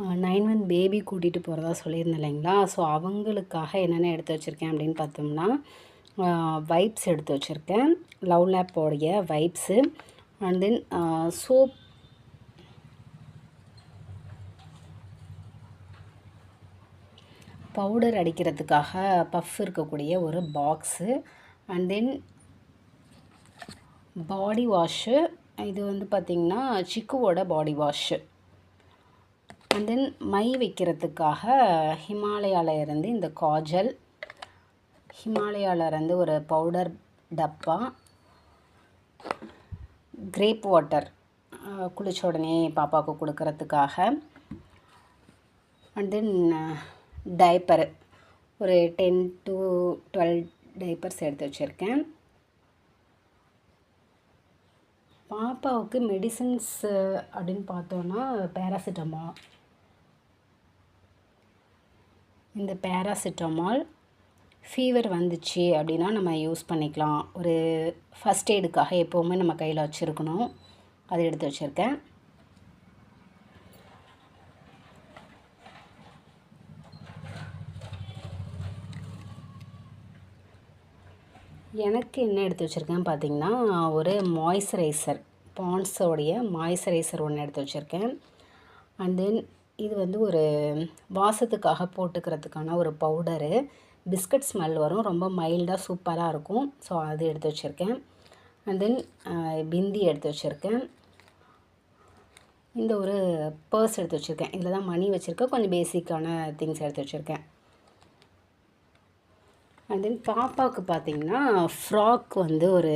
9 month baby கூட்டிகிட்டு போகிறதா சொல்லியிருந்தேன் இல்லைங்களா? ஸோ அவங்களுக்காக என்னென்ன எடுத்து வச்சுருக்கேன் அப்படின்னு பார்த்தோம்னா, வைப்ஸ் எடுத்து வச்சுருக்கேன். லவ் லேப்போடைய wipes and then soap powder அடிக்கிறதுக்காக பஃப் இருக்கக்கூடிய ஒரு box and then body wash. இது வந்து பார்த்திங்கன்னா சிக்குவோட பாடி வாஷு. அண்ட் தென் மை வைக்கிறதுக்காக ஹிமாலயாவிலேருந்து இந்த காஜல், ஹிமாலயாவிலேருந்து ஒரு பவுடர் டப்பா, கிரேப் வாட்டர் குளிச்ச உடனே பாப்பாவுக்கு கொடுக்கறதுக்காக, அண்ட் தென் டைப்பரு ஒரு 10 to 12 டைப்பர்ஸ் எடுத்து வச்சுருக்கேன். பாப்பாவுக்கு மெடிசன்ஸ் அப்படின்னு பார்த்தோன்னா பேராசிட்டமால். இந்த பேராசிட்டமால் ஃபீவர் வந்துச்சு அப்படின்னா நம்ம யூஸ் பண்ணிக்கலாம். ஒரு ஃபஸ்ட் எய்டுக்காக எப்போவுமே நம்ம கையில் வச்சுருக்கணும். அது எடுத்து வச்சுருக்கேன். எனக்கு என்ன எடுத்து வச்சுருக்கேன் பார்த்திங்கன்னா, ஒரு மாய்ஸ்சரைசர், பாண்ட்ஸோடைய மாய்ஸ்சரைசர் ஒன்று எடுத்து வச்சுருக்கேன். அண்ட் தென் இது வந்து ஒரு வாசத்துக்காக போட்டுக்கிறதுக்கான ஒரு பவுடரு. பிஸ்கட் ஸ்மெல் வரும், ரொம்ப மைல்டாக சூப்பராக இருக்கும். ஸோ அது எடுத்து வச்சுருக்கேன். அண்ட் தென் பிந்தி எடுத்து வச்சுருக்கேன். இந்த ஒரு பர்ஸ் எடுத்து வச்சுருக்கேன். இதில் தான் மணி வச்சுருக்கேன். கொஞ்சம் பேசிக்கான திங்ஸ் எடுத்து வச்சுருக்கேன். அண்ட் தென் பாப்பாவுக்கு பார்த்திங்கன்னா ஃப்ராக் வந்து ஒரு